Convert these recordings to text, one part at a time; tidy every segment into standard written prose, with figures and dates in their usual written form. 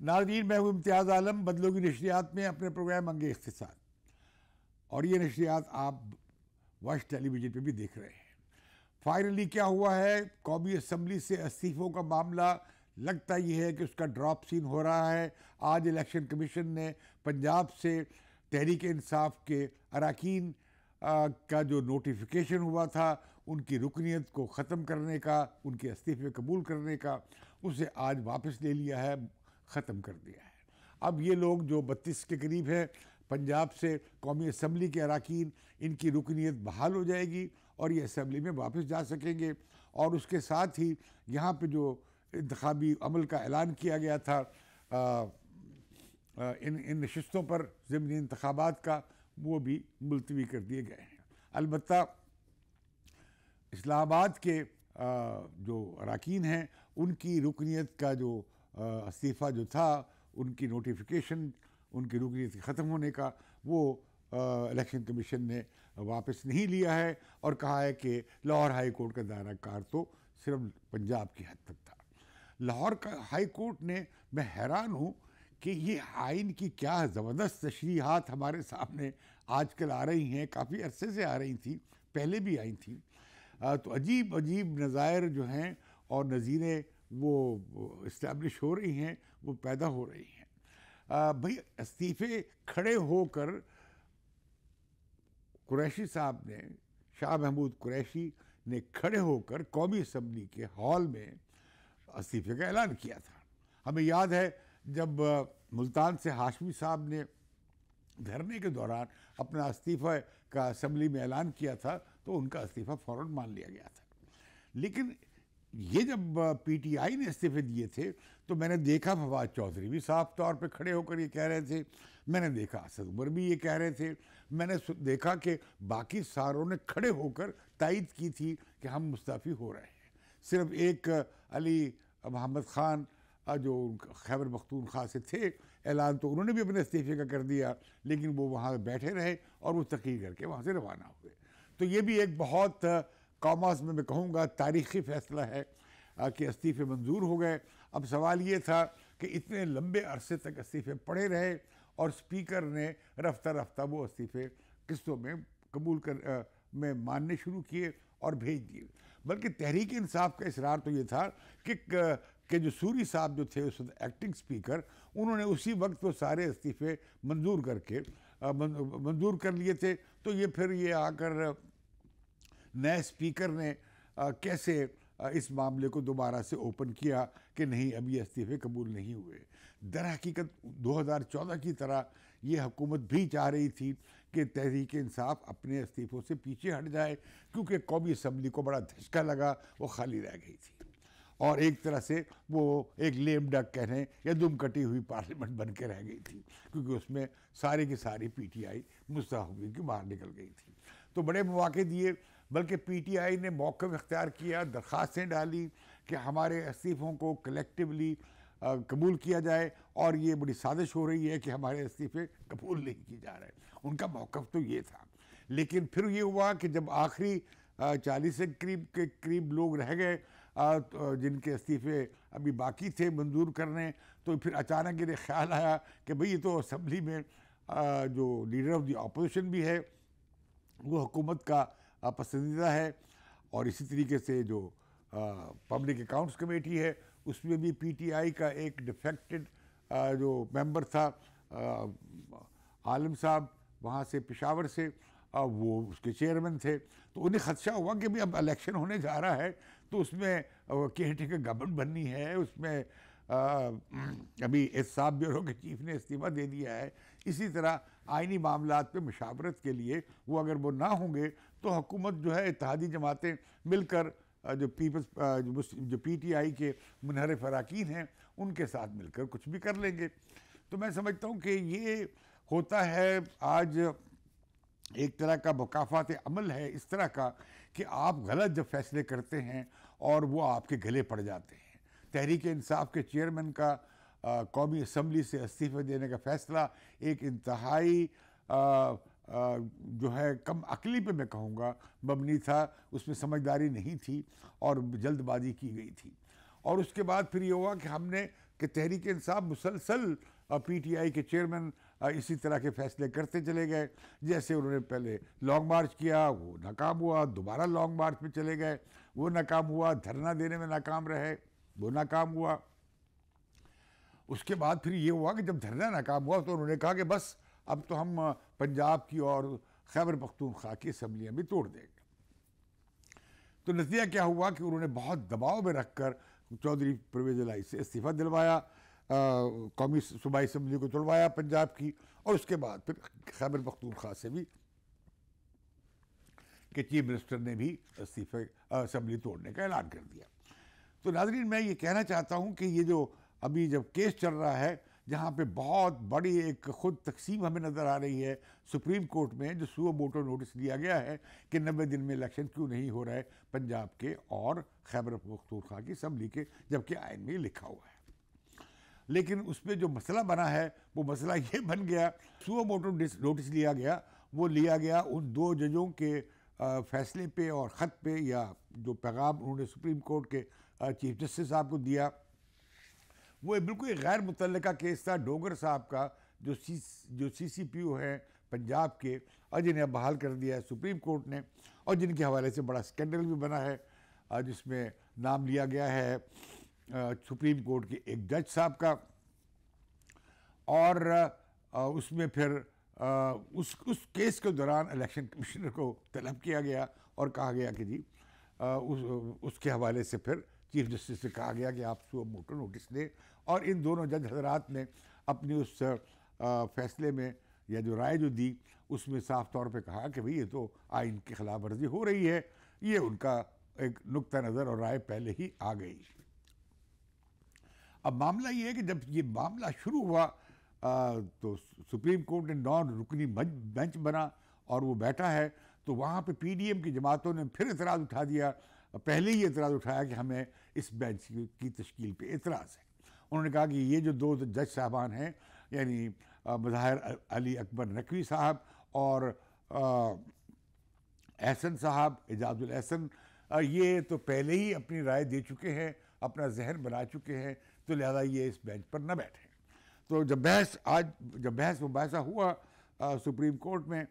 ناظرین، میں ہوں امتیاز عالم بدلوں کی نشریات میں اپنے پروگرام انگے اختصار، اور یہ نشریات آپ واش ٹیلی ویژن پہ بھی دیکھ رہے ہیں۔ فائنلی کیا ہوا ہے؟ قومی اسمبلی سے استعفوں کا معاملہ لگتا یہ ہے کہ اس کا ڈراپ سین ہو رہا ہے۔ آج الیکشن کمیشن نے پنجاب سے تحریک انصاف کے اراکین کا جو نوٹیفیکیشن ہوا تھا ان کی رکنیت کو ختم کرنے کا، ان کے استعفے قبول کرنے کا، اسے آج واپس لے لیا ہے، ختم کر دیا ہے۔ اب یہ لوگ جو 32 کے قریب ہیں پنجاب سے قومی اسمبلی کے اراکین، ان کی رکنیت بحال ہو جائے گی اور یہ اسمبلی میں واپس جا سکیں گے۔ اور اس کے ساتھ ہی یہاں پہ جو انتخابی عمل کا اعلان کیا گیا تھا ان نشستوں پر ضمنی انتخابات کا، وہ بھی ملتوی کر دیے گئے ہیں۔ البتہ اسلام آباد کے جو اراکین ہیں ان کی رکنیت کا جو استعفیٰ جو تھا، ان کی نوٹیفیکیشن، ان کی رکنیت ختم ہونے کا، وہ الیکشن کمیشن نے واپس نہیں لیا ہے اور کہا ہے کہ لاہور ہائی کورٹ کا دائرہ کار تو صرف پنجاب کی حد تک تھا۔ لاہور کا ہائی کورٹ نے، میں حیران ہوں کہ یہ آئین کی کیا زبردست تشریحات ہمارے سامنے آج کل آ رہی ہیں، کافی عرصے سے آ رہی تھیں، پہلے بھی آئی تھیں، تو عجیب عجیب نظائر جو ہیں اور نظیریں وہ اسٹیبلش ہو رہی ہیں، وہ پیدا ہو رہی ہیں۔ بھئی استعفے کھڑے ہو کر قریشی صاحب نے، شاہ محمود قریشی نے کھڑے ہو کر قومی اسمبلی کے ہال میں استعفے کا اعلان کیا تھا۔ ہمیں یاد ہے جب ملتان سے ہاشمی صاحب نے دھرنے کے دوران اپنا استعفیٰ کا اسمبلی میں اعلان کیا تھا تو ان کا استعفیٰ فوراً مان لیا گیا تھا۔ لیکن یہ جب پی ٹی آئی نے استعفے دیے تھے تو میں نے دیکھا فواد چودھری بھی صاف طور پہ کھڑے ہو کر یہ کہہ رہے تھے، میں نے دیکھا اسد عمر بھی یہ کہہ رہے تھے، میں نے دیکھا کہ باقی ساروں نے کھڑے ہو کر تائید کی تھی کہ ہم مستعفی ہو رہے ہیں۔ صرف ایک علی محمد خان جو خیبر پختونخوا سے تھے، اعلان تو انہوں نے بھی اپنے استعفے کا کر دیا، لیکن وہ وہاں بیٹھے رہے اور وہ تقریر کر کے وہاں سے روانہ ہوئے۔ تو یہ بھی ایک بہت کاماز میں کہوں گا تاریخی فیصلہ ہے کہ استعفے منظور ہو گئے۔ اب سوال یہ تھا کہ اتنے لمبے عرصے تک استعفے پڑے رہے اور اسپیکر نے رفتہ رفتہ وہ استعفے قسطوں میں قبول میں ماننے شروع کیے اور بھیج دیے۔ بلکہ تحریک انصاف کا اصرار تو یہ تھا کہ جو سوری صاحب جو تھے اس وقت ایکٹنگ اسپیکر، انہوں نے اسی وقت وہ سارے استعفے منظور کر لیے تھے۔ تو یہ پھر یہ آ کر نئے اسپیکر نے کیسے اس معاملے کو دوبارہ سے اوپن کیا کہ نہیں، اب یہ استعفے قبول نہیں ہوئے۔ در حقیقت 2014 کی طرح یہ حکومت بھی چاہ رہی تھی کہ تحریک انصاف اپنے استعفوں سے پیچھے ہٹ جائے، کیونکہ قومی اسمبلی کو بڑا دھچکا لگا، وہ خالی رہ گئی تھی اور ایک طرح سے وہ ایک لیم ڈک کہنے یا دم کٹی ہوئی پارلیمنٹ بن کے رہ گئی تھی، کیونکہ اس میں ساری کی ساری پی ٹی آئی مستحب کی باہر نکل گئی تھی۔ تو بڑے مواقع دیے، بلکہ پی ٹی آئی نے موقف اختیار کیا، درخواستیں ڈالی کہ ہمارے استعفوں کو کلیکٹیولی قبول کیا جائے، اور یہ بڑی سازش ہو رہی ہے کہ ہمارے استعفے قبول نہیں کیے جا رہے۔ ان کا موقف تو یہ تھا۔ لیکن پھر یہ ہوا کہ جب آخری 40 کے قریب لوگ رہ گئے جن کے استعفے ابھی باقی تھے منظور کرنے، تو پھر اچانک یہ خیال آیا کہ بھئی یہ تو اسمبلی میں جو لیڈر آف دی اپوزیشن بھی ہے وہ حکومت کا پسندیدہ ہے، اور اسی طریقے سے جو پبلک اکاؤنٹس کمیٹی ہے اس میں بھی پی ٹی آئی کا ایک ڈیفیکٹڈ جو ممبر تھا عالم صاحب وہاں سے پشاور سے، وہ اس کے چیئرمین تھے۔ تو انہیں خدشہ ہوا کہ بھی اب الیکشن ہونے جا رہا ہے تو اس میں کیئر ٹیکر گورنمنٹ بننی ہے، اس میں ابھی احتساب بیورو کے چیف نے استعفیٰ دے دیا ہے، اسی طرح آئینی معاملات پہ مشاورت کے لیے وہ اگر وہ نہ ہوں گے تو حکومت جو ہے اتحادی جماعتیں مل کر جو پی ٹی آئی کے منحرف اراکین ہیں ان کے ساتھ مل کر کچھ بھی کر لیں گے۔ تو میں سمجھتا ہوں کہ یہ ہوتا ہے آج ایک طرح کا مکافات عمل ہے اس طرح کا کہ آپ غلط جب فیصلے کرتے ہیں اور وہ آپ کے گلے پڑ جاتے ہیں۔ تحریک انصاف کے چیئرمین کا قومی اسمبلی سے استعفے دینے کا فیصلہ ایک انتہائی جو ہے کم عقلی پہ میں کہوں گا مبنی تھا، اس میں سمجھداری نہیں تھی اور جلد بازی کی گئی تھی۔ اور اس کے بعد پھر یہ ہوا کہ ہم نے کہ تحریک انصاف مسلسل پی ٹی آئی کے چیئرمین اسی طرح کے فیصلے کرتے چلے گئے. جیسے انہوں نے پہلے لانگ مارچ کیا، وہ ناکام ہوا، دوبارہ لانگ مارچ میں چلے گئے، وہ ناکام ہوا، دھرنا دینے میں ناکام رہے، وہ ناکام ہوا. اس کے بعد پھر یہ ہوا کہ جب دھرنا ناکام ہوا تو انہوں نے کہا کہ بس اب تو ہم پنجاب کی اور خیبر پختونخوا کی اسمبلیاں بھی توڑ دیں گے. تو نتیجہ کیا ہوا کہ انہوں نے بہت دباؤ میں رکھ کر چودھری پرویز الہی سے استعفیٰ دلوایا، قومی صوبائی اسمبلی کو توڑوایا پنجاب کی، اور اس کے بعد پھر خیبر پختونخوا سے بھی کہ چیف منسٹر نے بھی اسمبلی توڑنے کا اعلان کر دیا. تو ناظرین، میں یہ کہنا چاہتا ہوں کہ یہ جو ابھی جب کیس چل رہا ہے، جہاں پہ بہت بڑی ایک خود تقسیم ہمیں نظر آ رہی ہے سپریم کورٹ میں، جو سو موٹو نوٹس دیا گیا ہے کہ 90 دن میں الیکشن کیوں نہیں ہو رہا ہے پنجاب کے اور خیبر پختونخوا کی اسمبلی کے، جبکہ آئین میں لکھا ہوا ہے. لیکن اس میں جو مسئلہ بنا ہے وہ مسئلہ یہ بن گیا، سو موٹو نوٹس لیا گیا، وہ لیا گیا ان 2 ججوں کے فیصلے پہ اور خط پہ، یا جو پیغام انہوں نے سپریم کورٹ کے چیف جسٹس صاحب کو دیا. وہ بالکل ایک غیر متعلقہ کیس تھا ڈوگر صاحب کا، جو سی سی پی او ہیں پنجاب کے، اور جنہیں اب بحال کر دیا ہے سپریم کورٹ نے، اور جن کے حوالے سے بڑا سکینڈل بھی بنا ہے، جس میں نام لیا گیا ہے سپریم کورٹ کے ایک جج صاحب کا. اور اس میں پھر اس کیس کے دوران الیکشن کمشنر کو طلب کیا گیا اور کہا گیا کہ جی اس کے حوالے سے پھر چیف جسٹس سے کہا گیا کہ آپ سو موٹو نوٹس دیں. اور ان دونوں جج حضرات نے اپنی اس فیصلے میں یا جو رائے جو دی اس میں صاف طور پہ کہا کہ بھئی یہ تو آئین کی خلاف ورزی ہو رہی ہے. یہ ان کا ایک نقطہ نظر اور رائے پہلے ہی آ گئی. اب معاملہ یہ ہے کہ جب یہ معاملہ شروع ہوا تو سپریم کورٹ نے 9 رکنی بینچ بنا اور وہ بیٹھا ہے. تو وہاں پہ پی ڈی ایم کی جماعتوں نے پھر اعتراض اٹھا دیا، پہلے ہی اعتراض اٹھایا کہ ہمیں اس بینچ کی تشکیل پہ اعتراض ہے. انہوں نے کہا کہ یہ جو 2 جج صاحبان ہیں، یعنی مظاہر علی اکبر نقوی صاحب اور احسن صاحب، اعجاز الاحسن، یہ تو پہلے ہی اپنی رائے دے چکے ہیں، اپنا ذہن بنا چکے ہیں، تو لہذا یہ اس بینچ پر نہ بیٹھیں. تو جب بحث مباحثہ ہوا سپریم کورٹ میں،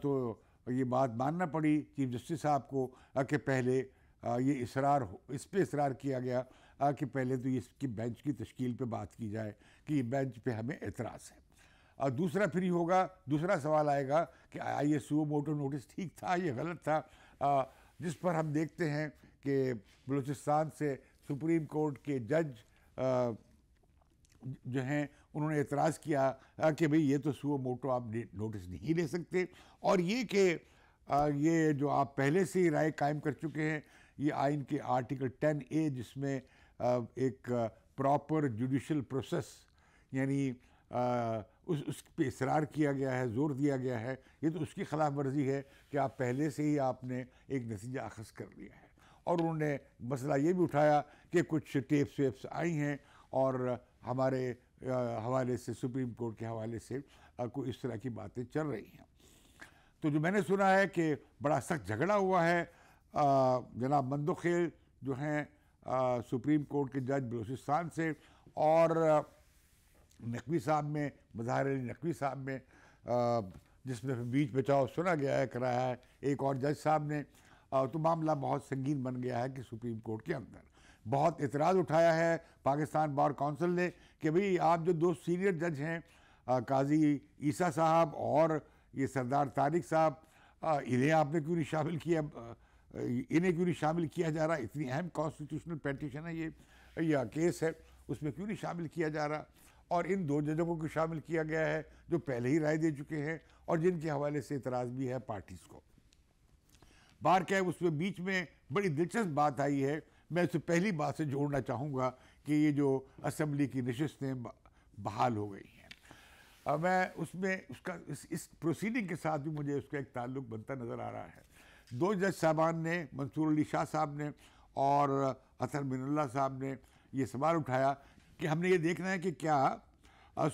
تو یہ بات ماننا پڑی چیف جسٹس صاحب کو کہ پہلے یہ اس پہ اصرار کیا گیا کہ پہلے تو اس کی بینچ کی تشکیل پہ بات کی جائے کہ یہ بینچ پہ ہمیں اعتراض ہے. اور دوسرا پھر یہ ہوگا، دوسرا سوال آئے گا کہ یہ سو موٹو نوٹس ٹھیک تھا یہ غلط تھا، جس پر ہم دیکھتے ہیں کہ بلوچستان سے سپریم کورٹ کے جج جو ہیں انہوں نے اعتراض کیا کہ بھئی یہ تو سو موٹو آپ نوٹس نہیں لے سکتے، اور یہ کہ یہ جو آپ پہلے سے ہی رائے قائم کر چکے ہیں، یہ آئین کے آرٹیکل 10A جس میں ایک پراپر جوڈیشل پروسیس، یعنی اس پہ اصرار کیا گیا ہے، زور دیا گیا ہے، یہ تو اس کی خلاف ورزی ہے کہ آپ پہلے سے ہی آپ نے ایک نتیجہ اخذ کر لیا ہے. اور انہوں نے مسئلہ یہ بھی اٹھایا کہ کچھ ٹیپس ویپس آئی ہیں اور ہمارے حوالے سے سپریم کورٹ کے حوالے سے کوئی اس طرح کی باتیں چل رہی ہیں. تو جو میں نے سنا ہے کہ بڑا سخت جھگڑا ہوا ہے جناب مندوخیل جو ہیں سپریم کورٹ کے جج بلوچستان سے، اور نقوی صاحب میں، مظاہر علی نقوی صاحب میں، جس میں بیچ بچاؤ سنا گیا ہے، کرایا ہے ایک اور جج صاحب نے. تو معاملہ بہت سنگین بن گیا ہے کہ سپریم کورٹ کے اندر بہت اعتراض اٹھایا ہے پاکستان بار کونسل نے کہ بھئی آپ جو 2 سینئر جج ہیں، قاضی عیسیٰ صاحب اور یہ سردار طارق صاحب، انہیں آپ نے کیوں نہیں شامل کیا، انہیں کیوں نہیں شامل کیا جا رہا؟ اتنی اہم کانسٹیٹیوشنل پیٹیشن ہے یہ کیس ہے، اس میں کیوں نہیں شامل کیا جا رہا؟ اور ان 2 ججوں کو شامل کیا گیا ہے جو پہلے ہی رائے دے چکے ہیں اور جن کے حوالے سے اعتراض بھی ہے پارٹیز کو. بار کیا ہے اس میں بیچ میں بڑی دلچسپ بات آئی ہے، میں اسے پہلی بات سے جوڑنا چاہوں گا کہ یہ جو اسمبلی کی نشستیں بحال ہو گئی ہیں، میں اس میں اس پروسیڈنگ کے ساتھ بھی مجھے اس کا ایک تعلق بنتا نظر آ رہا ہے. 2 جج صاحبان نے، منصور علی شاہ صاحب نے اور اطہر من اللہ صاحب نے یہ سوال اٹھایا کہ ہم نے یہ دیکھنا ہے کہ کیا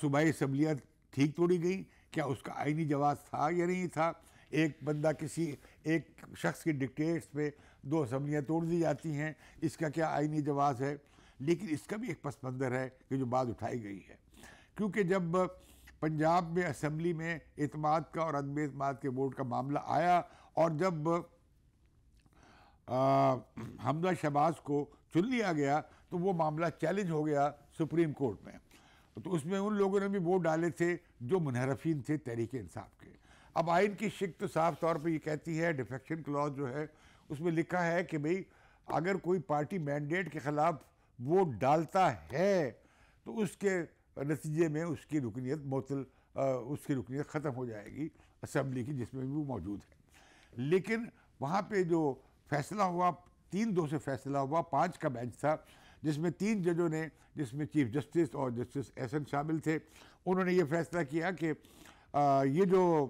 صوبائی اسمبلیاں ٹھیک توڑی گئیں، کیا اس کا آئینی جواز تھا یا نہیں تھا. ایک بندہ ایک شخص کی ڈکٹیٹس پہ 2 اسمبلیاں توڑ دی جاتی ہیں، اس کا کیا آئینی جواز ہے. لیکن اس کا بھی ایک پس منظر ہے کہ جو بات اٹھائی گئی ہے، کیونکہ جب پنجاب میں اسمبلی میں اعتماد کا اور عدم اعتماد کے ووٹ کا معاملہ آیا، اور جب حمزہ شہباز کو چن لیا گیا تو وہ معاملہ چیلنج ہو گیا سپریم کورٹ میں، تو اس میں ان لوگوں نے بھی ووٹ ڈالے تھے جو منحرفین تھے تحریک انصاف کے۔ اب آئین کی شق تو صاف طور پہ یہ کہتی ہے، ڈیفیکشن کلاز جو ہے اس میں لکھا ہے کہ بھئی اگر کوئی پارٹی مینڈیٹ کے خلاف ووٹ ڈالتا ہے تو اس کے نتیجے میں اس کی رکنیت ختم ہو جائے گی اسمبلی کی، جس میں بھی وہ موجود ہے۔ لیکن وہاں پہ جو فیصلہ ہوا 3-2 سے فیصلہ ہوا، 5 کا بینچ تھا جس میں 3 ججوں نے، جس میں چیف جسٹس اور جسٹس احسن شامل تھے، انہوں نے یہ فیصلہ کیا کہ یہ جو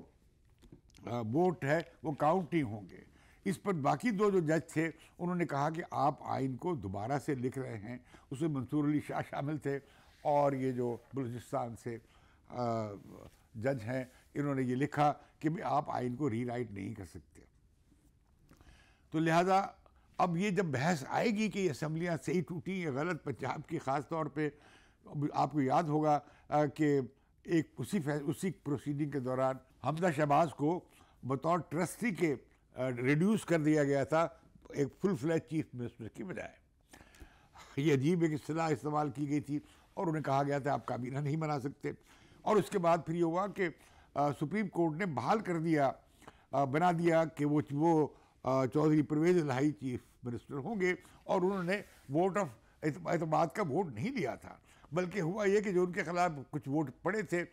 ووٹ ہے وہ کاؤنٹ نہیں ہوں گے۔ اس پر باقی 2 جو جج تھے انہوں نے کہا کہ آپ آئین کو دوبارہ سے لکھ رہے ہیں، اس میں منصور علی شاہ شامل تھے، اور یہ جو بلوچستان سے جج ہیں انہوں نے یہ لکھا کہ آپ آئین کو ری رائٹ نہیں کر سکتے۔ تو لہٰذا اب یہ جب بحث آئے گی کہ یہ اسمبلیاں صحیح ٹوٹی یا غلط، پنجاب کی خاص طور پہ آپ کو یاد ہوگا کہ ایک اسی پروسیڈنگ کے دوران حمزہ شہباز کو بطور ٹرسٹی کے ریڈیوس کر دیا گیا تھا ایک فل فلیج چیف منسٹر کی بجائے۔ یہ عجیب ایک اصطلاح استعمال کی گئی تھی اور انہیں کہا گیا تھا آپ کابینہ نہیں بنا سکتے۔ اور اس کے بعد پھر یہ ہوا کہ سپریم کورٹ نے بحال کر دیا، بنا دیا کہ وہ چودھری پرویز الہی چیف منسٹر ہوں گے، اور انہوں نے ووٹ آف اعتماد کا ووٹ نہیں لیا تھا، بلکہ ہوا یہ کہ جو ان کے خلاف کچھ ووٹ پڑے تھے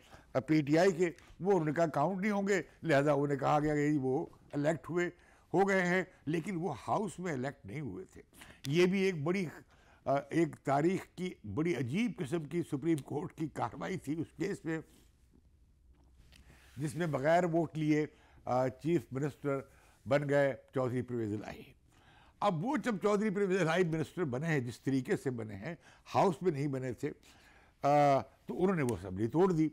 پی ٹی آئی کے، وہ انہوں نے کہا کاؤنٹ نہیں ہوں گے، لہذا انہیں کہا گیا کہ وہ الیکٹ ہو گئے ہیں، لیکن وہ ہاؤس میں الیکٹ نہیں ہوئے تھے۔ یہ بھی ایک تاریخ کی بڑی عجیب قسم کی سپریم کورٹ کی کارروائی تھی اس کیس میں، جس میں بغیر ووٹ لیے چیف منسٹر بن گئے چودھری پرویز الہی۔ اب وہ جب چودھری پرویز الہی منسٹر بنے ہیں جس طریقے سے بنے ہیں، ہاؤس میں نہیں بنے تھے، تو انہوں نے وہ اسمبلی توڑ دی۔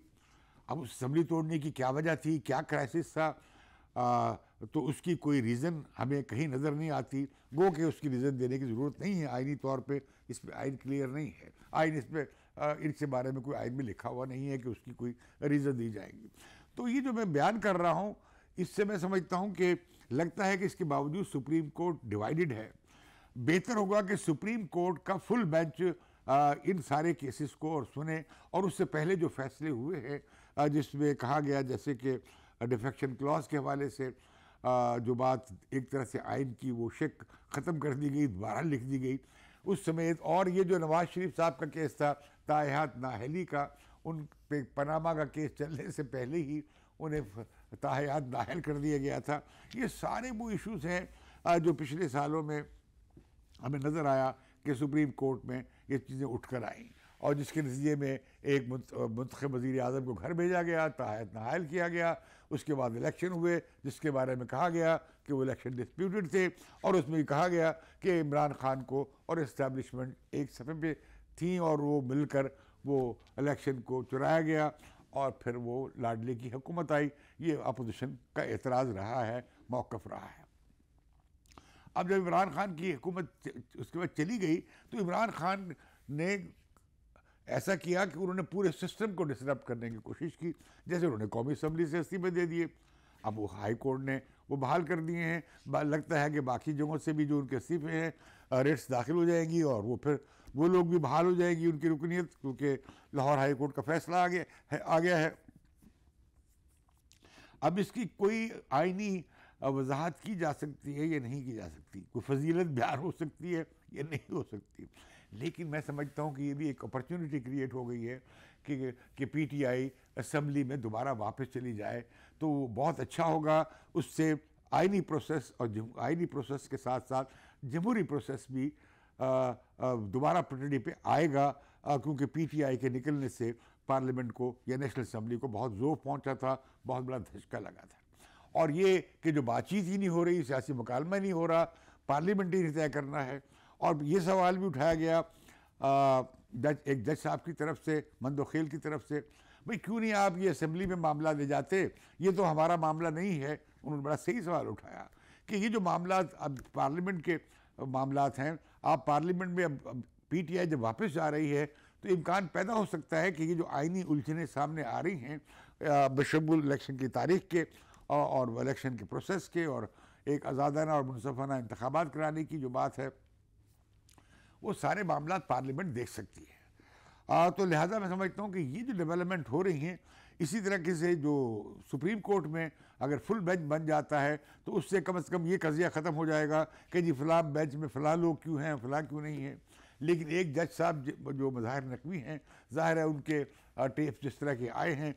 اب اس اسمبلی توڑنے کی کیا وجہ تھی، کیا کرائسس تھا، تو اس کی کوئی ریزن ہمیں کہیں نظر نہیں آتی، گو کہ اس کی ریزن دینے کی ضرورت نہیں ہے، آئینی طور پہ اس پہ آئین کلیئر نہیں ہے، آئین اس پہ ان کے بارے میں کوئی آئین میں لکھا ہوا نہیں ہے کہ اس کی کوئی ریزن دی جائے گی۔ تو یہ جو میں بیان کر رہا ہوں اس سے میں سمجھتا ہوں کہ لگتا ہے کہ اس کے باوجود سپریم کورٹ ڈیوائیڈڈ ہے۔ بہتر ہوگا کہ سپریم کورٹ کا فل بینچ ان سارے کیسز کو اور سنے، اور اس سے پہلے جو فیصلے ہوئے ہیں جس میں کہا گیا جیسے کہ ڈیفیکشن کلاز کے حوالے سے جو بات ایک طرح سے آئین کی وہ شق ختم کر دی گئی، دوبارہ لکھ دی گئی اس سمیت، اور یہ جو نواز شریف صاحب کا کیس تھا تاحیات نااہلی کا، ان پہ پاناما کا کیس چلنے سے پہلے ہی انہیں تاحیات نااہل کر دیا گیا تھا۔ یہ سارے وہ ایشوز ہیں جو پچھلے سالوں میں ہمیں نظر آیا کہ سپریم کورٹ میں یہ چیزیں اٹھ کر آئیں، اور جس کے نتیجے میں ایک منتخب وزیر اعظم کو گھر بھیجا گیا، تاحیات نااہل کیا گیا، اس کے بعد الیکشن ہوئے جس کے بارے میں کہا گیا کہ وہ الیکشن ڈسپیوٹڈ تھے، اور اس میں یہ کہا گیا کہ عمران خان کو اور اسٹیبلشمنٹ ایک صفحے پہ تھیں اور وہ مل کر وہ الیکشن کو چرایا گیا، اور پھر وہ لاڈلے کی حکومت آئی۔ یہ اپوزیشن کا اعتراض رہا ہے، موقف رہا ہے۔ اب جب عمران خان کی حکومت اس کے بعد چلی گئی تو عمران خان نے ایسا کیا کہ انہوں نے پورے سسٹم کو ڈسرپٹ کرنے کی کوشش کی، جیسے انہوں نے قومی اسمبلی سے استعفے دے دیے، اب وہ ہائی کورٹ نے وہ بحال کر دیے ہیں، لگتا ہے کہ باقی جگہوں سے بھی جو ان کے استعفے ہیں ریٹس داخل ہو جائیں گی، اور وہ پھر وہ لوگ بھی بحال ہو جائے گی ان کی رکنیت، کیونکہ لاہور ہائی کورٹ کا فیصلہ آ گیا ہے۔ اب اس کی کوئی آئینی وضاحت کی جا سکتی ہے یا نہیں کی جا سکتی، کوئی فضیلت بیان ہو سکتی ہے یا نہیں ہو سکتی، لیکن میں سمجھتا ہوں کہ یہ بھی ایک اپرچونٹی کریٹ ہو گئی ہے کہ پی ٹی آئی اسمبلی میں دوبارہ واپس چلی جائے تو بہت اچھا ہوگا۔ اس سے آئینی پروسیس اور آئینی پروسیس کے ساتھ ساتھ جمہوری پروسیس بھی دوبارہ پٹڑی پہ آئے گا، کیونکہ پی ٹی آئی کے نکلنے سے پارلیمنٹ کو یا نیشنل اسمبلی کو بہت زور پہنچا تھا، بہت بڑا دھچکا لگا تھا، اور یہ کہ جو بات چیت ہی نہیں ہو رہی، سیاسی مکالمہ نہیں ہو رہا، پارلیمنٹ ہی طے کرنا ہے۔ اور یہ سوال بھی اٹھایا گیا ایک جج صاحب کی طرف سے، مندوخیل کی طرف سے، بھئی کیوں نہیں آپ یہ اسمبلی میں معاملہ لے جاتے، یہ تو ہمارا معاملہ نہیں ہے۔ انہوں نے بڑا صحیح سوال اٹھایا کہ یہ جو معاملات اب پارلیمنٹ کے معاملات ہیں، آپ پارلیمنٹ میں اب پی ٹی آئی جب واپس جا رہی ہے تو امکان پیدا ہو سکتا ہے کہ یہ جو آئینی الجھنیں سامنے آ رہی ہیں بشمول الیکشن کی تاریخ کے اور الیکشن کے پروسیس کے اور ایک آزادانہ اور منصفانہ انتخابات کرانے کی جو بات ہے، وہ سارے معاملات پارلیمنٹ دیکھ سکتی ہے۔ تو لہٰذا میں سمجھتا ہوں کہ یہ جو ڈیولپمنٹ ہو رہی ہیں، اسی طرح سے جو سپریم کورٹ میں اگر فل بینچ بن جاتا ہے تو اس سے کم از کم یہ قضیہ ختم ہو جائے گا کہ جی فلاں بینچ میں فلاں لوگ کیوں ہیں، فلاں کیوں نہیں ہیں۔ لیکن ایک جج صاحب جو مظاہر نقوی ہیں، ظاہر ہے ان کے ٹیپس جس طرح کے آئے ہیں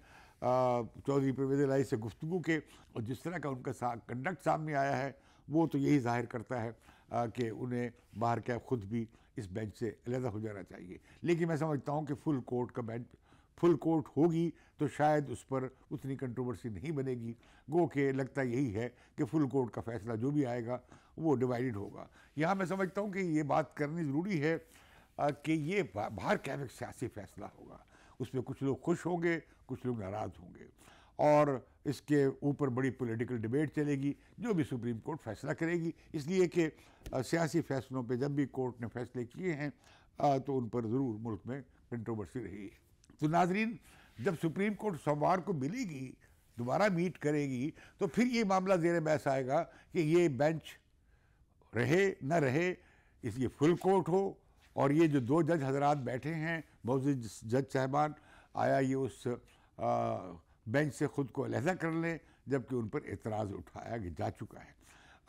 چودھری پرویز الہی سے گفتگو کے، اور جس طرح کا ان کا کنڈکٹ سامنے آیا ہے، وہ تو یہی ظاہر کرتا ہے کہ انہیں باہر کیا خود بھی اس بینچ سے علیحدہ ہو جانا چاہیے۔ لیکن میں سمجھتا ہوں کہ فل کورٹ ہوگی تو شاید اس پر اتنی کنٹروورسی نہیں بنے گی، گو کہ لگتا یہی ہے کہ فل کورٹ کا فیصلہ جو بھی آئے گا وہ ڈیوائیڈڈ ہوگا۔ یہاں میں سمجھتا ہوں کہ یہ بات کرنی ضروری ہے کہ یہ باہر کا ایک سیاسی فیصلہ ہوگا، اس میں کچھ لوگ خوش ہوں گے، کچھ لوگ ناراض ہوں گے، اور اس کے اوپر بڑی پولیٹیکل ڈیبیٹ چلے گی جو بھی سپریم کورٹ فیصلہ کرے گی، اس لیے کہ سیاسی فیصلوں پہ جب بھی کورٹ نے فیصلے کیے ہیں تو ان پر ضرور ملک میں کنٹروورسی رہی ہے۔ تو ناظرین، جب سپریم کورٹ سوموار کو ملے گی، دوبارہ میٹ کرے گی، تو پھر یہ معاملہ زیر بحث آئے گا کہ یہ بینچ رہے نہ رہے، اس یہ فل کورٹ ہو، اور یہ جو دو جج حضرات بیٹھے ہیں معزز جج صاحبان، آیا یہ اس بینچ سے خود کو علیحدہ کر لیں، جبکہ ان پر اعتراض اٹھایا جا چکا ہے۔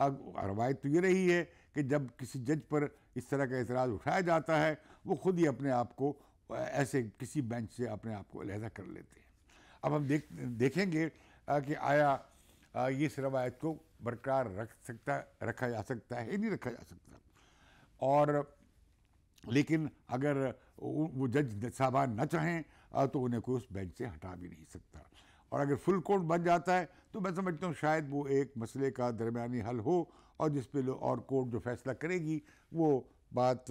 اب روایت تو یہ رہی ہے کہ جب کسی جج پر اس طرح کا اعتراض اٹھایا جاتا ہے، وہ خود ہی اپنے آپ کو ایسے کسی بینچ سے اپنے آپ کو علیحدہ کر لیتے ہیں۔ اب ہم دیکھیں گے کہ آیا اس روایت کو برقرار رکھا جا سکتا ہے یا نہیں رکھا جا سکتا، اور لیکن اگر وہ جج صاحبان نہ چاہیں تو انہیں کوئی اس بینچ سے ہٹا بھی نہیں سکتا، اور اگر فل کورٹ بن جاتا ہے تو میں سمجھتا ہوں شاید وہ ایک مسئلے کا درمیانی حل ہو، اور جس پہ اور کورٹ جو فیصلہ کرے گی وہ بات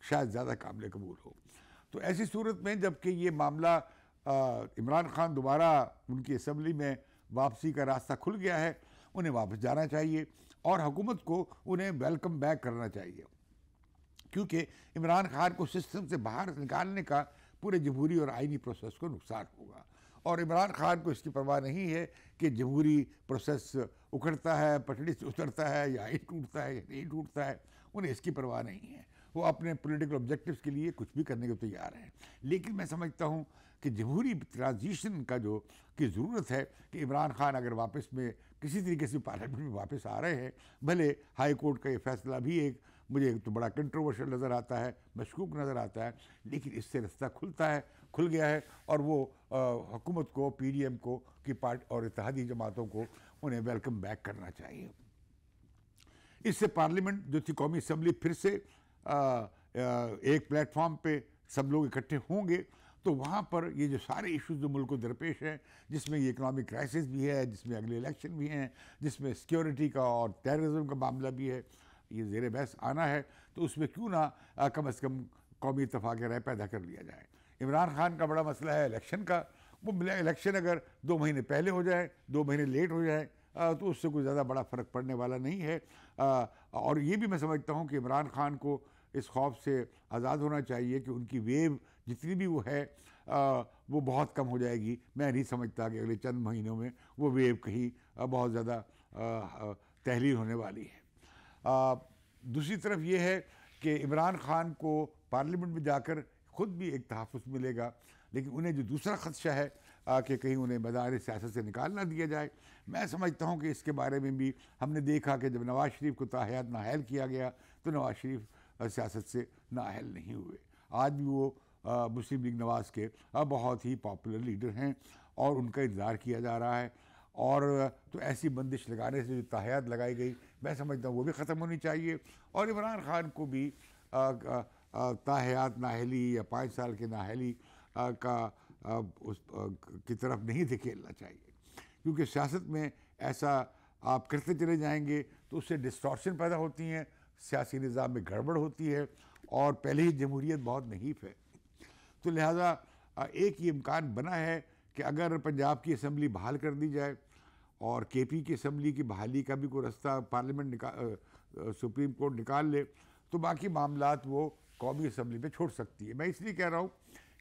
شاید زیادہ قابل قبول ہو۔ تو ایسی صورت میں جب کہ یہ معاملہ عمران خان دوبارہ ان کی اسمبلی میں واپسی کا راستہ کھل گیا ہے، انہیں واپس جانا چاہیے اور حکومت کو انہیں ویلکم بیک کرنا چاہیے، کیونکہ عمران خان کو سسٹم سے باہر نکالنے کا پورے جمہوری اور آئینی پروسیس کو نقصان ہوگا، اور عمران خان کو اس کی پرواہ نہیں ہے کہ جمہوری پروسیس اکھڑتا ہے، پٹڑی سے اترتا ہے، یا آئین ٹوٹتا ہے یا نہیں ٹوٹتا ہے، انہیں اس کی پرواہ نہیں ہے۔ وہ اپنے پولیٹیکل آبجیکٹیوز کے لیے کچھ بھی کرنے کو تیار ہیں، لیکن میں سمجھتا ہوں کہ جمہوری ٹرانزیشن کی ضرورت ہے کہ عمران خان اگر واپس میں کسی طریقے سے پارلیمنٹ میں واپس آ رہے ہیں، بھلے ہائی کورٹ کا یہ فیصلہ بھی مجھے تو بڑا کنٹروورشل نظر آتا ہے، مشکوک نظر آتا ہے، لیکن اس سے رستہ کھل گیا ہے، اور وہ حکومت کو، پی ڈی ایم کو کی پارٹی اور اتحادی جماعتوں کو انہیں ویلکم بیک کرنا چاہیے۔ اس سے پارلیمنٹ جو تھی، قومی اسمبلی، پھر سے ایک پلیٹ فارم پہ سب لوگ اکٹھے ہوں گے، تو وہاں پر یہ جو سارے ایشوز جو ملک کو درپیش ہیں، جس میں یہ اکنامک کرائسس بھی ہے، جس میں اگلے الیکشن بھی ہیں، جس میں سیکیورٹی کا اور ٹیررزم کا معاملہ بھی ہے، یہ زیر بحث آنا ہے، تو اس میں کیوں نہ کم از کم قومی اتفاق رائے پیدا کر لیا جائے۔ عمران خان کا بڑا مسئلہ ہے الیکشن کا، وہ الیکشن اگر 2 مہینے پہلے ہو جائے، 2 مہینے لیٹ ہو جائے، تو اس سے کوئی زیادہ بڑا فرق پڑنے والا نہیں ہے، اور یہ بھی میں سمجھتا ہوں کہ عمران خان کو اس خوف سے آزاد ہونا چاہیے کہ ان کی ویو جتنی بھی وہ ہے وہ بہت کم ہو جائے گی۔ میں نہیں سمجھتا کہ اگلے چند مہینوں میں وہ ویو کہیں بہت زیادہ تحلیل ہونے والی ہے۔ دوسری طرف یہ ہے کہ عمران خان کو پارلیمنٹ میں جا کر خود بھی ایک تحفظ ملے گا، لیکن انہیں جو دوسرا خدشہ ہے کہ کہیں انہیں میدان سیاست سے نکال نہ دیا جائے، میں سمجھتا ہوں کہ اس کے بارے میں بھی ہم نے دیکھا کہ جب نواز شریف کو تاحیات نااہل کیا گیا تو نواز شریف سیاست سے نااہل نہیں ہوئے۔ آج بھی وہ مسلم لیگ نواز کے بہت ہی پاپولر لیڈر ہیں، اور ان کا انتظار کیا جا رہا ہے، اور تو ایسی بندش لگانے سے جو تاحیات لگائی گئی، میں سمجھتا ہوں وہ بھی ختم ہونی چاہیے، اور عمران خان کو بھی تاحیات نااہلی یا 5 سال کے نااہلی کی طرف نہیں دھکیلنا چاہیے، کیونکہ سیاست میں ایسا آپ کرتے چلے جائیں گے تو اس سے ڈسٹارشن پیدا ہوتی ہیں، سیاسی نظام میں گڑبڑ ہوتی ہے، اور پہلے ہی جمہوریت بہت نحیف ہے۔ تو لہٰذا ایک یہ امکان بنا ہے کہ اگر پنجاب کی اسمبلی بحال کر دی جائے، اور کے پی کی اسمبلی کی بحالی کا بھی کوئی رستہ پارلیمنٹ سپریم کورٹ نکال لے، تو باقی معاملات وہ قومی اسمبلی پہ چھوڑ سکتی ہے. میں اس لیے کہہ رہا ہوں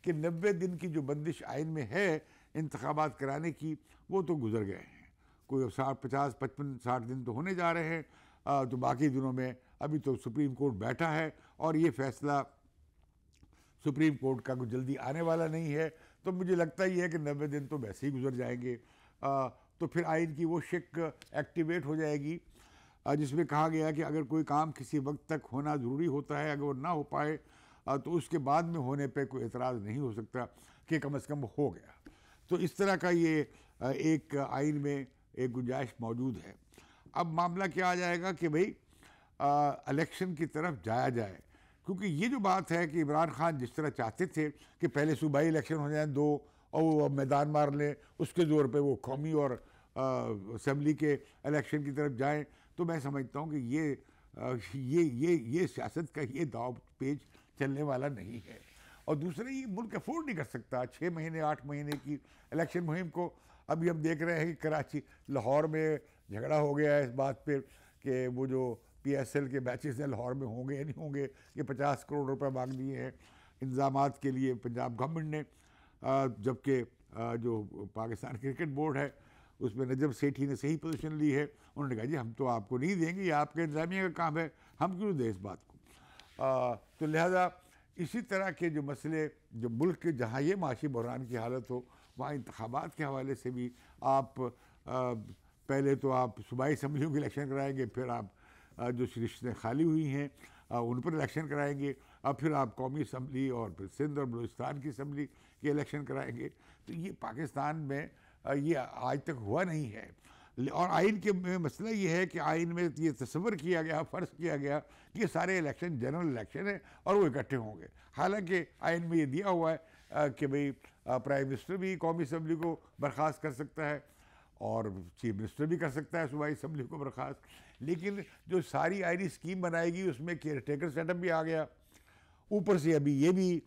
کہ 90 دن کی جو بندش آئین میں ہے انتخابات کرانے کی وہ تو گزر گئے ہیں. کوئی 50 55 60 دن تو ہونے جا رہے ہیں. تو باقی دنوں میں ابھی تو سپریم کورٹ بیٹھا ہے اور یہ فیصلہ سپریم کورٹ کا کوئی جلدی آنے والا نہیں ہے. تو مجھے لگتا ہی ہے کہ 90 دن تو ویسے ہی گزر جائیں گے. تو پھر آئین کی وہ شق ایکٹیویٹ ہو جائے گی جس میں کہا گیا کہ اگر کوئی کام کسی وقت تک ہونا ضروری ہوتا ہے، اگر وہ نہ ہو پائے تو اس کے بعد میں ہونے پہ کوئی اعتراض نہیں ہو سکتا کہ کم از کم ہو گیا. تو اس طرح کا یہ ایک آئین میں ایک گنجائش موجود ہے. اب معاملہ کیا آ جائے گا کہ بھئی الیکشن کی طرف جایا جائے، کیونکہ یہ جو بات ہے کہ عمران خان جس طرح چاہتے تھے کہ پہلے صوبائی الیکشن ہو جائیں 2 اور وہ میدان مار لیں، اس کے زور پہ وہ قومی اور اسمبلی کے الیکشن کی طرف جائیں، تو میں سمجھتا ہوں کہ یہ سیاست کا یہ داؤ پیچ چلنے والا نہیں ہے. اور دوسرے یہ ملک افورڈ نہیں کر سکتا 6 مہینے 8 مہینے کی الیکشن مہم کو. ابھی ہم دیکھ رہے ہیں کہ کراچی لاہور میں جھگڑا ہو گیا ہے اس بات پہ کہ وہ جو پی ایس ایل کے میچز ہیں لاہور میں ہوں گے یا نہیں ہوں گے. یہ 50 کروڑ روپے مانگ لیے ہیں انتظامات کے لیے پنجاب گورنمنٹ نے، جبکہ جو پاکستان کرکٹ بورڈ ہے اس میں نجم سیٹھی نے صحیح پوزیشن لی ہے. انہوں نے کہا جی ہم تو آپ کو نہیں دیں گے، یہ آپ کے انتظامیہ کا کام ہے، ہم کیوں دیں اس بات کو. تو لہذا اسی طرح کے جو مسئلے جو ملک کے جہاں یہ معاشی بحران کی حالت ہو وہاں انتخابات کے حوالے سے بھی آپ پہلے تو آپ صوبائی اسمبلیوں کے الیکشن کرائیں گے، پھر آپ جو رشتیں خالی ہوئی ہیں ان پر الیکشن کرائیں گے، اب پھر آپ قومی اسمبلی اور پھر سندھ اور بلوچستان کی اسمبلی کے الیکشن کرائیں گے. تو یہ پاکستان میں یہ آج تک ہوا نہیں ہے. اور آئین کے مسئلہ یہ ہے کہ آئین میں یہ تصور کیا گیا، فرض کیا گیا کہ یہ سارے الیکشن جنرل الیکشن ہیں اور وہ اکٹھے ہوں گے. حالانکہ آئین میں یہ دیا ہوا ہے کہ بھئی پرائم منسٹر بھی قومی اسمبلی کو برخاست کر سکتا ہے اور چیف منسٹر بھی کر سکتا ہے صوبائی اسمبلی کو برخاست. لیکن جو ساری آئینی اسکیم بنائے گی اس میں کیئر ٹیکر سیٹ اپ بھی آ گیا. اوپر سے ابھی یہ بھی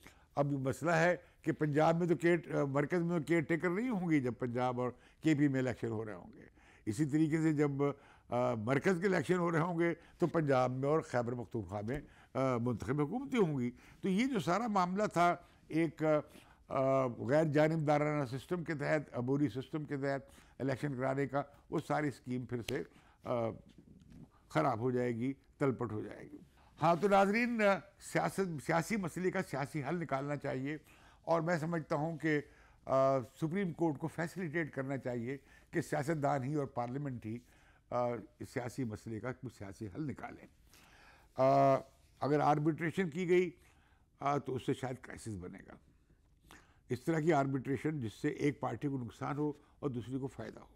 مسئلہ ہے کہ پنجاب میں تو مرکز میں تو کیئر ٹیکر نہیں ہوں گی جب پنجاب اور کے پی میں الیکشن ہو رہے ہوں گے. اسی طریقے سے جب مرکز کے الیکشن ہو رہے ہوں گے تو پنجاب میں اور خیبر پختونخوا میں منتخب حکومتیں ہوں گی. تو یہ جو سارا معاملہ تھا ایک غیر جانبدارانہ سسٹم کے تحت، عبوری سسٹم کے تحت الیکشن کرانے کا، وہ ساری اسکیم پھر سے خراب ہو جائے گی، تلپٹ ہو جائے گی. ہاں تو ناظرین، سیاسی مسئلے کا سیاسی حل نکالنا چاہیے اور میں سمجھتا ہوں کہ سپریم کورٹ کو فیسیلیٹیٹ کرنا چاہیے کہ سیاستدان ہی اور پارلیمنٹ ہی سیاسی مسئلے کا کوئی سیاسی حل نکالیں. اگر آربیٹریشن کی گئی تو اس سے شاید کرائسس بنے گا. اس طرح کی آربیٹریشن جس سے ایک پارٹی کو نقصان ہو اور دوسری کو فائدہ ہو.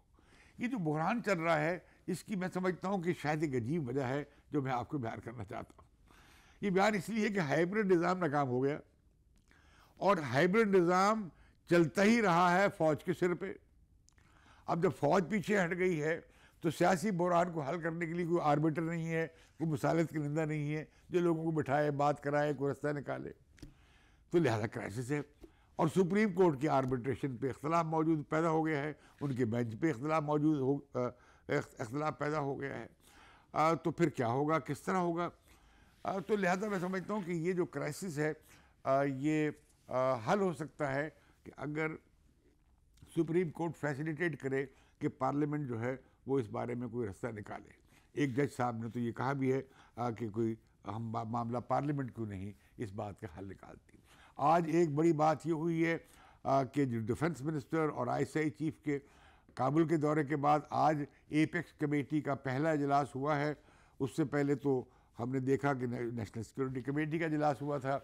یہ جو بحران چل رہا ہے اس کی میں سمجھتا ہوں کہ شاید ایک عجیب وجہ ہے جو میں آپ کو بیان کرنا چاہتا ہوں. یہ بیان اس لیے کہ ہائبرڈ نظام ناکام ہو گیا اور ہائبرڈ نظام چلتا ہی رہا ہے فوج کے سر پہ. اب جب فوج پیچھے ہٹ گئی ہے تو سیاسی بحران کو حل کرنے کے لیے کوئی آربیٹر نہیں ہے، کوئی مصالحت کی نندہ نہیں ہے جو لوگوں کو بٹھائے، بات کرائے، کوئی رستہ نکالے. تو لہذا کرائسس ہے. اور سپریم کورٹ کی آربیٹریشن پہ اختلاف موجود پیدا ہو گیا ہے، ان کے بینچ پہ اختلاف پیدا ہو گیا ہے. تو پھر کیا ہوگا، کس طرح ہوگا؟ تو لہذا میں سمجھتا ہوں کہ یہ جو کرائسس ہے یہ حل ہو سکتا ہے کہ اگر سپریم کورٹ فیسیلیٹیٹ کرے کہ پارلیمنٹ جو ہے وہ اس بارے میں کوئی رستہ نکالے. ایک جج صاحب نے تو یہ کہا بھی ہے کہ کوئی ہم معاملہ پارلیمنٹ کیوں نہیں اس بات کا حل نکالتی. آج ایک بڑی بات یہ ہوئی ہے کہ جو ڈیفنس منسٹر اور آئی ایس آئی چیف کے کابل کے دورے کے بعد آج ایپیکس کمیٹی کا پہلا اجلاس ہوا ہے. اس سے پہلے تو ہم نے دیکھا کہ نیشنل سیکورٹی کمیٹی کا اجلاس ہوا تھا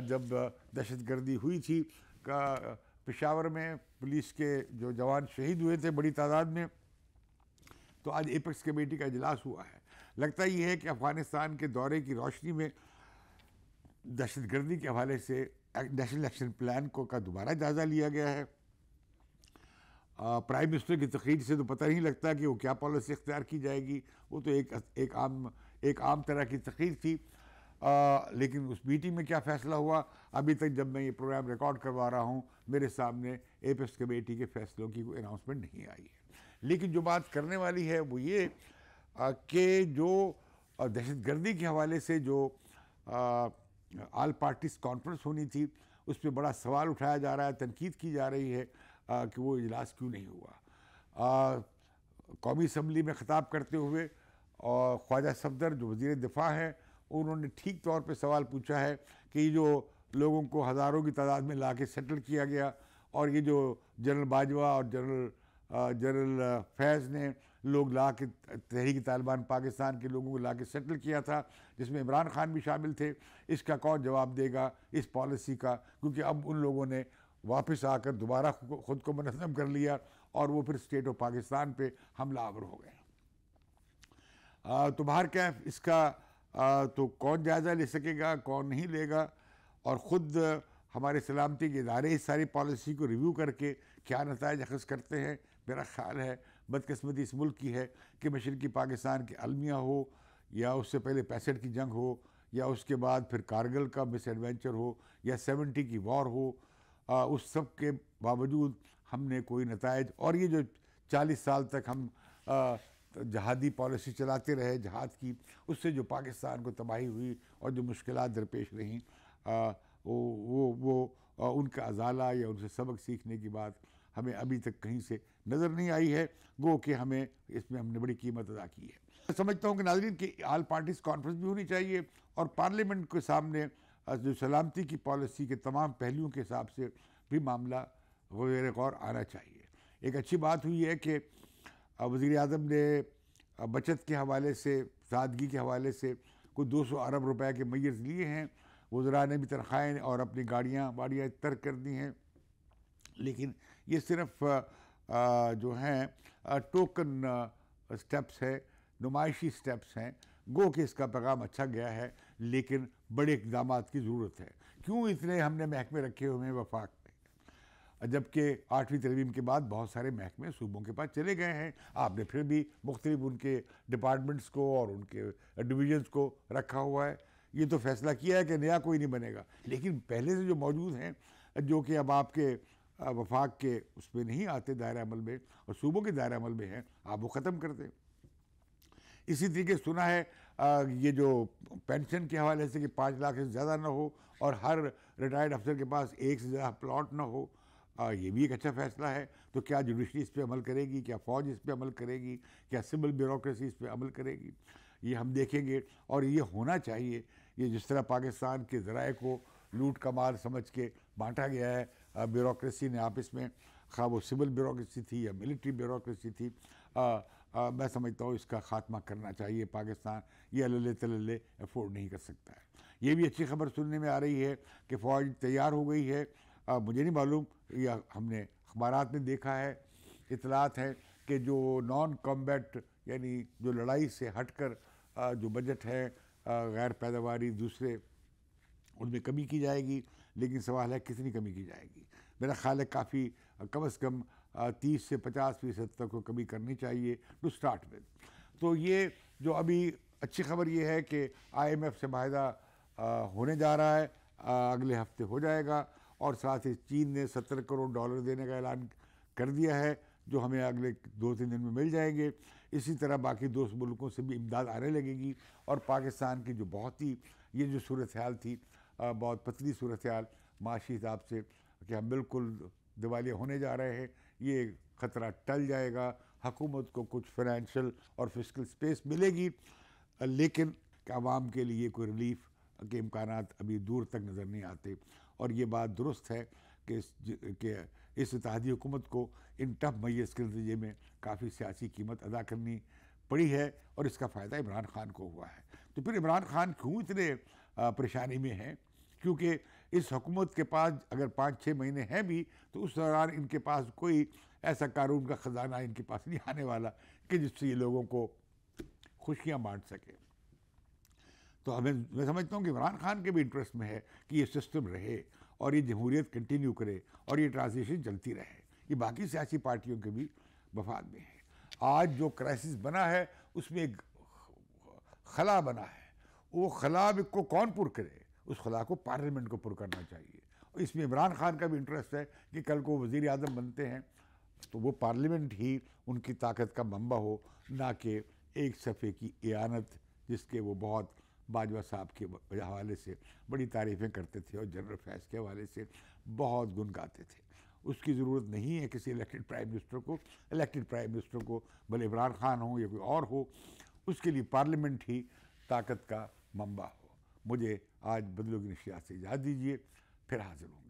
جب دہشت گردی ہوئی تھی پشاور میں، پولیس کے جو جوان شہید ہوئے تھے بڑی تعداد میں. تو آج ایپیکس کمیٹی کا اجلاس ہوا ہے. لگتا یہ ہے کہ افغانستان کے دورے کی روشنی میں دہشت گردی کے حوالے سے نیشنل ایکشن پلان کا دوبارہ جائزہ لیا گیا ہے. پرائم منسٹر کی تقریر سے تو پتہ نہیں لگتا کہ وہ کیا پالیسی اختیار کی جائے گی. وہ تو ایک عام طرح کی تقریر تھی. لیکن اس میٹنگ میں کیا فیصلہ ہوا ابھی تک جب میں یہ پروگرام ریکارڈ کروا رہا ہوں میرے سامنے ایپیکس کمیٹی کے فیصلوں کی کوئی اناؤنسمنٹ نہیں آئی ہے. لیکن جو بات کرنے والی ہے وہ یہ کہ جو دہشت گردی کے حوالے سے جو آل پارٹیز کانفرنس ہونی تھی، اس پہ بڑا سوال اٹھایا جا رہا ہے، تنقید کی جا رہی ہے کہ وہ اجلاس کیوں نہیں ہوا۔ قومی اسمبلی میں خطاب کرتے ہوئے اور خواجہ صفدر جو وزیر دفاع ہیں، انہوں نے ٹھیک طور پہ سوال پوچھا ہے کہ یہ جو لوگوں کو ہزاروں کی تعداد میں لا کے سیٹل کیا گیا، اور یہ جو جنرل باجوہ اور جنرل فیض نے لوگ لا کے تحریک طالبان پاکستان کے لوگوں کو لا کے سیٹل کیا تھا، جس میں عمران خان بھی شامل تھے، اس کا کون جواب دے گا اس پالیسی کا؟ کیونکہ اب ان لوگوں نے واپس آ کر دوبارہ خود کو منظم کر لیا اور وہ پھر اسٹیٹ آف پاکستان پہ حملہ آور ہو گئے۔ تو بہرکیف اس کا تو کون جائزہ لے سکے گا، کون نہیں لے گا؟ اور خود ہمارے سلامتی کے ادارے اس ساری پالیسی کو ریویو کر کے کیا نتائج اخذ کرتے ہیں؟ میرا خیال ہے بدقسمتی اس ملک کی ہے کہ مشرقی پاکستان کے المیہ ہو، یا اس سے پہلے 65 کی جنگ ہو، یا اس کے بعد پھر کارگل کا مس ایڈوینچر ہو، یا 70 کی وار ہو، اس سب کے باوجود ہم نے کوئی نتائج، اور یہ جو 40 سال تک ہم جہادی پالیسی چلاتے رہے جہاد کی، اس سے جو پاکستان کو تباہی ہوئی اور جو مشکلات درپیش رہیں، وہ ان کا ازالہ یا ان سے سبق سیکھنے کی بات ہمیں ابھی تک کہیں سے نظر نہیں آئی ہے، گو کہ ہمیں اس میں ہم نے بڑی قیمت ادا کی ہے۔ میں سمجھتا ہوں کہ ناظرین کی آل پارٹیز کانفرنس بھی ہونی چاہیے، اور پارلیمنٹ کے سامنے جو سلامتی کی پالیسی کے تمام پہلوؤں کے حساب سے بھی معاملہ غیر غور آنا چاہیے۔ ایک اچھی بات ہوئی ہے کہ وزیر اعظم نے بچت کے حوالے سے، سادگی کے حوالے سے کوئی 200 ارب روپے کے میز لیے ہیں، وزراء نے بھی تنخواہیں اور اپنی گاڑیاں ترک کر دی ہیں، لیکن یہ صرف جو ہیں ٹوکن سٹیپس ہے، نمائشی سٹیپس ہیں، گو کہ اس کا پیغام اچھا گیا ہے، لیکن بڑے اقدامات کی ضرورت ہے۔ کیوں اتنے ہم نے محکمے رکھے ہوئے ہیں وفاق میں، جبکہ 8ویں ترمیم کے بعد بہت سارے محکمے صوبوں کے پاس چلے گئے ہیں، آپ نے پھر بھی مختلف ان کے ڈپارٹمنٹس کو اور ان کے ڈویژنس کو رکھا ہوا ہے۔ یہ تو فیصلہ کیا ہے کہ نیا کوئی نہیں بنے گا، لیکن پہلے سے جو موجود ہیں، جو کہ اب آپ کے وفاق کے اس میں نہیں آتے دائرہ عمل میں اور صوبوں کے دائرہ عمل میں ہیں، آپ وہ ختم کر دیں۔ اسی طریقے سنا ہے یہ جو پینشن کے حوالے سے کہ 5 لاکھ سے زیادہ نہ ہو، اور ہر ریٹائرڈ افسر کے پاس ایک سے زیادہ پلاٹ نہ ہو، یہ بھی ایک اچھا فیصلہ ہے۔ تو کیا جوڈیشری اس پہ عمل کرے گی؟ کیا فوج اس پہ عمل کرے گی؟ کیا سول بیوروکریسی اس پہ عمل کرے گی؟ یہ ہم دیکھیں گے، اور یہ ہونا چاہیے۔ یہ جس طرح پاکستان کے ذرائع کو لوٹ کا مال سمجھ کے بانٹا گیا ہے بیوروکریسی نے آپس میں، خواہ وہ سول بیوروکریسی تھی یا ملٹری بیوروکریسی تھی، میں سمجھتا ہوں اس کا خاتمہ کرنا چاہیے پاکستان۔ یہ اللہ تللے افورڈ نہیں کر سکتا ہے۔ یہ بھی اچھی خبر سننے میں آ رہی ہے کہ فوج تیار ہو گئی ہے۔ مجھے نہیں معلوم، یا ہم نے اخبارات میں دیکھا ہے، اطلاعات ہیں کہ جو نان کمبیٹ یعنی جو لڑائی سے ہٹ کر جو بجٹ ہے غیر پیداواری دوسرے، ان میں کمی کی جائے گی، لیکن سوال ہے کتنی کمی کی جائے گی۔ میرا خیال ہے کافی کم از کم 30 سے 50% تک کو کمی کرنی چاہیے ٹو سٹارٹ ود۔ تو یہ جو ابھی اچھی خبر یہ ہے کہ IMF سے معاہدہ ہونے جا رہا ہے، اگلے ہفتے ہو جائے گا، اور ساتھ ہی چین نے $70 کروڑ دینے کا اعلان کر دیا ہے، جو ہمیں اگلے 2-3 دن میں مل جائیں گے۔ اسی طرح باقی دوست ملکوں سے بھی امداد آنے لگے گی، اور پاکستان کی جو بہت ہی یہ جو صورتحال تھی، بہت پتلی صورتحال معاشی حساب سے کہ ہم بالکل دیوالیہ ہونے جا رہے ہیں، یہ خطرہ ٹل جائے گا۔ حکومت کو کچھ فائنینشیل اور فسکل سپیس ملے گی، لیکن عوام کے لیے کوئی ریلیف کے امکانات ابھی دور تک نظر نہیں آتے۔ اور یہ بات درست ہے کہ اس اتحادی حکومت کو ان ٹف میز کے نتیجے میں کافی سیاسی قیمت ادا کرنی پڑی ہے، اور اس کا فائدہ عمران خان کو ہوا ہے۔ تو پھر عمران خان کیوں اتنے پریشانی میں ہیں؟ کیونکہ اس حکومت کے پاس اگر 5-6 مہینے ہیں بھی، تو اس دوران ان کے پاس کوئی ایسا قانون کا خزانہ ان کے پاس نہیں آنے والا کہ جس سے یہ لوگوں کو خوشیاں بانٹ سکے۔ تو میں سمجھتا ہوں کہ عمران خان کے بھی انٹرسٹ میں ہے کہ یہ سسٹم رہے، اور یہ جمہوریت کنٹینیو کرے، اور یہ ٹرانزیشن چلتی رہے۔ یہ باقی سیاسی پارٹیوں کے بھی مفاد میں ہے۔ آج جو کرائسس بنا ہے، اس میں ایک خلا بنا ہے، وہ خلا کو کون پر کرے؟ اس خلا کو پارلیمنٹ کو پر کرنا چاہیے۔ اور اس میں عمران خان کا بھی انٹرسٹ ہے کہ کل کو وزیر اعظم بنتے ہیں تو وہ پارلیمنٹ ہی ان کی طاقت کا منبع ہو، نہ کہ ایک صفحے کی اعانت جس کے وہ بہت باجوہ صاحب کے حوالے سے بڑی تعریفیں کرتے تھے اور جنرل فیض کے حوالے سے بہت گن گاتے تھے. اس کی ضرورت نہیں ہے کسی الیکٹڈ پرائم منسٹر کو. الیکٹڈ پرائم منسٹر کو بھلے عمران خان ہو یا کوئی اور ہو، اس کے لیے پارلیمنٹ ہی طاقت کا منبع ہو. مجھے آج بدلوں کی نشریات سے اجازت دیجیے، پھر حاضر ہوں گا.